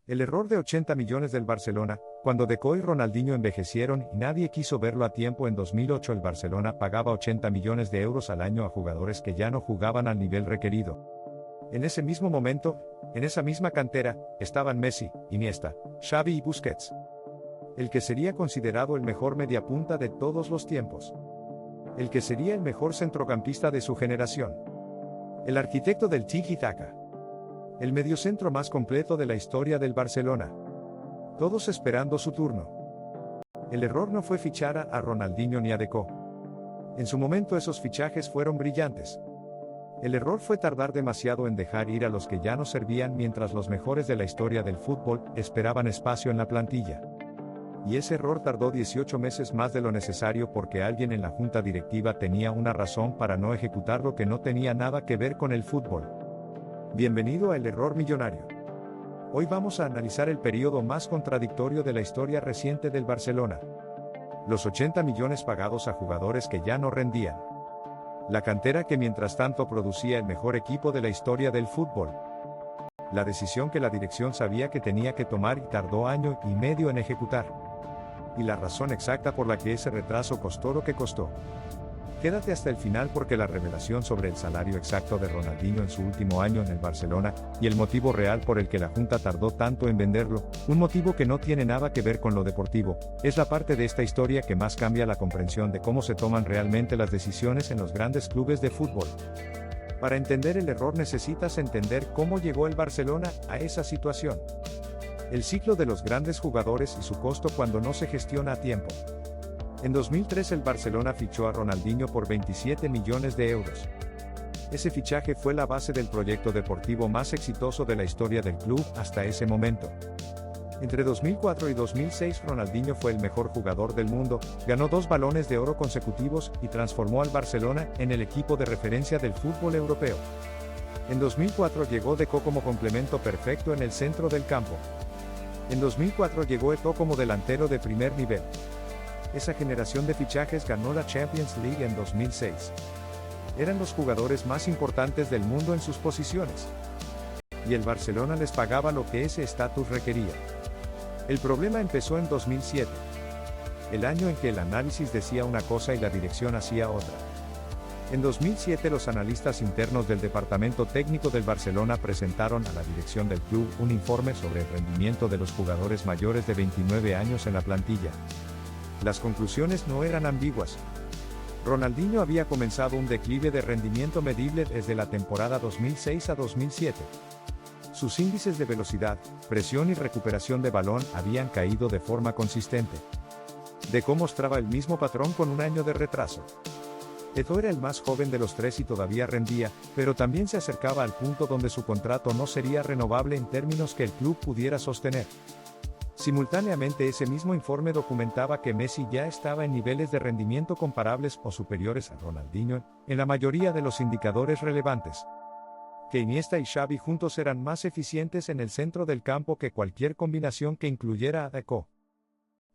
El error de 80 millones del Barcelona, cuando Deco y Ronaldinho envejecieron y nadie quiso verlo a tiempo. En 2008 el Barcelona pagaba 80 millones de euros al año a jugadores que ya no jugaban al nivel requerido. En ese mismo momento, en esa misma cantera, estaban Messi, Iniesta, Xavi y Busquets. El que sería considerado el mejor mediapunta de todos los tiempos. El que sería el mejor centrocampista de su generación. El arquitecto del tiki-taka. El mediocentro más completo de la historia del Barcelona. Todos esperando su turno. El error no fue fichar a Ronaldinho ni a Deco. En su momento esos fichajes fueron brillantes. El error fue tardar demasiado en dejar ir a los que ya no servían mientras los mejores de la historia del fútbol esperaban espacio en la plantilla. Y ese error tardó 18 meses más de lo necesario porque alguien en la junta directiva tenía una razón para no ejecutarlo que no tenía nada que ver con el fútbol. Bienvenido a El Error Millonario. Hoy vamos a analizar el periodo más contradictorio de la historia reciente del Barcelona. Los 80 millones pagados a jugadores que ya no rendían. La cantera que mientras tanto producía el mejor equipo de la historia del fútbol. La decisión que la dirección sabía que tenía que tomar y tardó año y medio en ejecutar. Y la razón exacta por la que ese retraso costó lo que costó. Quédate hasta el final porque la revelación sobre el salario exacto de Ronaldinho en su último año en el Barcelona, y el motivo real por el que la Junta tardó tanto en venderlo, un motivo que no tiene nada que ver con lo deportivo, es la parte de esta historia que más cambia la comprensión de cómo se toman realmente las decisiones en los grandes clubes de fútbol. Para entender el error necesitas entender cómo llegó el Barcelona a esa situación. El ciclo de los grandes jugadores y su costo cuando no se gestiona a tiempo. En 2003 el Barcelona fichó a Ronaldinho por 27 millones de euros. Ese fichaje fue la base del proyecto deportivo más exitoso de la historia del club hasta ese momento. Entre 2004 y 2006 Ronaldinho fue el mejor jugador del mundo, ganó 2 balones de oro consecutivos y transformó al Barcelona en el equipo de referencia del fútbol europeo. En 2004 llegó Deco como complemento perfecto en el centro del campo. En 2004 llegó Eto'o como delantero de primer nivel. Esa generación de fichajes ganó la Champions League en 2006. Eran los jugadores más importantes del mundo en sus posiciones. Y el Barcelona les pagaba lo que ese estatus requería. El problema empezó en 2007. El año en que el análisis decía una cosa y la dirección hacía otra. En 2007 los analistas internos del departamento técnico del Barcelona presentaron a la dirección del club un informe sobre el rendimiento de los jugadores mayores de 29 años en la plantilla. Las conclusiones no eran ambiguas. Ronaldinho había comenzado un declive de rendimiento medible desde la temporada 2006 a 2007. Sus índices de velocidad, presión y recuperación de balón habían caído de forma consistente. Deco mostraba el mismo patrón con un año de retraso. Eto'o era el más joven de los tres y todavía rendía, pero también se acercaba al punto donde su contrato no sería renovable en términos que el club pudiera sostener. Simultáneamente ese mismo informe documentaba que Messi ya estaba en niveles de rendimiento comparables o superiores a Ronaldinho, en la mayoría de los indicadores relevantes. Que Iniesta y Xavi juntos eran más eficientes en el centro del campo que cualquier combinación que incluyera a Deco.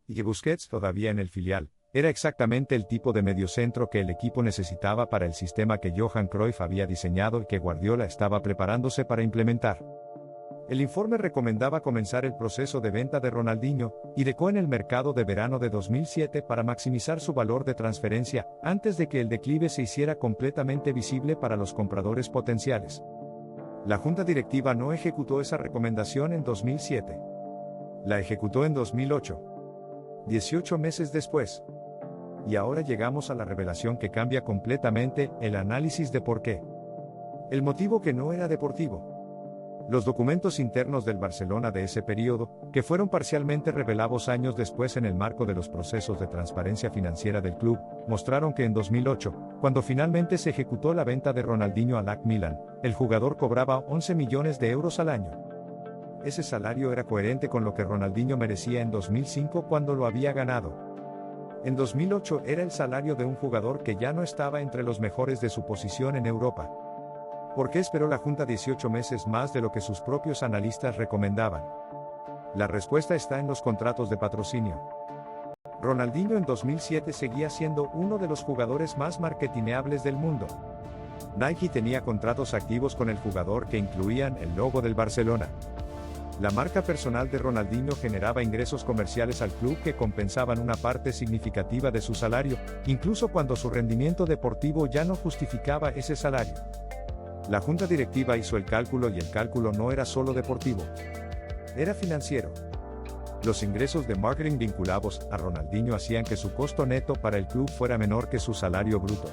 Y que Busquets, todavía en el filial, era exactamente el tipo de mediocentro que el equipo necesitaba para el sistema que Johan Cruyff había diseñado y que Guardiola estaba preparándose para implementar. El informe recomendaba comenzar el proceso de venta de Ronaldinho y Deco en el mercado de verano de 2007 para maximizar su valor de transferencia, antes de que el declive se hiciera completamente visible para los compradores potenciales. La junta directiva no ejecutó esa recomendación en 2007. La ejecutó en 2008. 18 meses después. Y ahora llegamos a la revelación que cambia completamente el análisis de por qué. El motivo que no era deportivo. Los documentos internos del Barcelona de ese periodo, que fueron parcialmente revelados años después en el marco de los procesos de transparencia financiera del club, mostraron que en 2008, cuando finalmente se ejecutó la venta de Ronaldinho al AC Milan, el jugador cobraba 11 millones de euros al año. Ese salario era coherente con lo que Ronaldinho merecía en 2005 cuando lo había ganado. En 2008 era el salario de un jugador que ya no estaba entre los mejores de su posición en Europa. ¿Por qué esperó la Junta 18 meses más de lo que sus propios analistas recomendaban? La respuesta está en los contratos de patrocinio. Ronaldinho en 2007 seguía siendo uno de los jugadores más marketineables del mundo. Nike tenía contratos activos con el jugador que incluían el logo del Barcelona. La marca personal de Ronaldinho generaba ingresos comerciales al club que compensaban una parte significativa de su salario, incluso cuando su rendimiento deportivo ya no justificaba ese salario. La junta directiva hizo el cálculo y el cálculo no era solo deportivo. Era financiero. Los ingresos de marketing vinculados a Ronaldinho hacían que su costo neto para el club fuera menor que su salario bruto.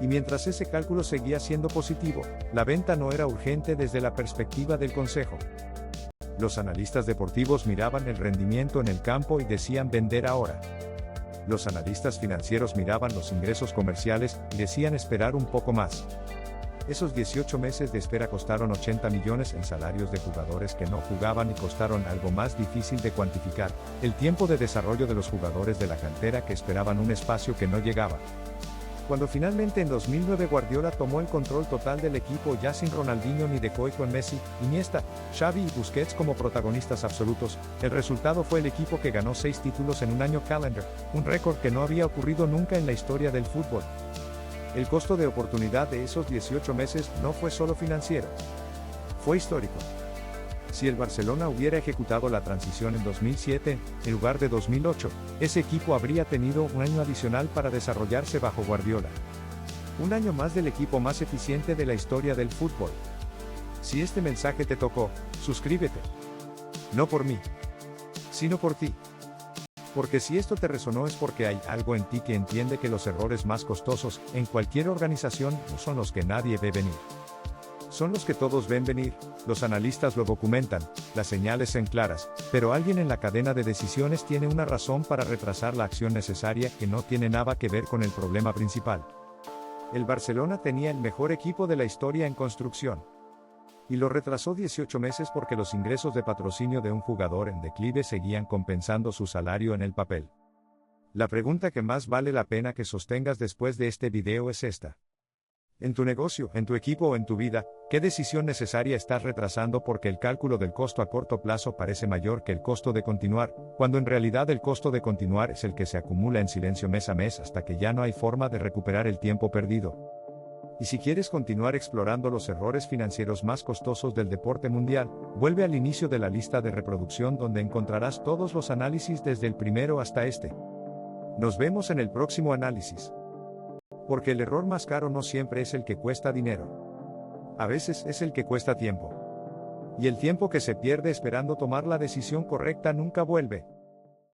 Y mientras ese cálculo seguía siendo positivo, la venta no era urgente desde la perspectiva del consejo. Los analistas deportivos miraban el rendimiento en el campo y decían vender ahora. Los analistas financieros miraban los ingresos comerciales y decían esperar un poco más. Esos 18 meses de espera costaron 80 millones en salarios de jugadores que no jugaban y costaron algo más difícil de cuantificar, el tiempo de desarrollo de los jugadores de la cantera que esperaban un espacio que no llegaba. Cuando finalmente en 2009 Guardiola tomó el control total del equipo ya sin Ronaldinho ni Deco con Messi, Iniesta, Xavi y Busquets como protagonistas absolutos, el resultado fue el equipo que ganó 6 títulos en un año calendar, un récord que no había ocurrido nunca en la historia del fútbol. El costo de oportunidad de esos 18 meses no fue solo financiero. Fue histórico. Si el Barcelona hubiera ejecutado la transición en 2007, en lugar de 2008, ese equipo habría tenido un año adicional para desarrollarse bajo Guardiola. Un año más del equipo más eficiente de la historia del fútbol. Si este mensaje te tocó, suscríbete. No por mí, sino por ti. Porque si esto te resonó es porque hay algo en ti que entiende que los errores más costosos, en cualquier organización, no son los que nadie ve venir. Son los que todos ven venir, los analistas lo documentan, las señales son claras, pero alguien en la cadena de decisiones tiene una razón para retrasar la acción necesaria que no tiene nada que ver con el problema principal. El Barcelona tenía el mejor equipo de la historia en construcción. Y lo retrasó 18 meses porque los ingresos de patrocinio de un jugador en declive seguían compensando su salario en el papel. La pregunta que más vale la pena que sostengas después de este video es esta. En tu negocio, en tu equipo o en tu vida, ¿qué decisión necesaria estás retrasando porque el cálculo del costo a corto plazo parece mayor que el costo de continuar, cuando en realidad el costo de continuar es el que se acumula en silencio mes a mes hasta que ya no hay forma de recuperar el tiempo perdido? Y si quieres continuar explorando los errores financieros más costosos del deporte mundial, vuelve al inicio de la lista de reproducción donde encontrarás todos los análisis desde el primero hasta este. Nos vemos en el próximo análisis. Porque el error más caro no siempre es el que cuesta dinero. A veces es el que cuesta tiempo. Y el tiempo que se pierde esperando tomar la decisión correcta nunca vuelve.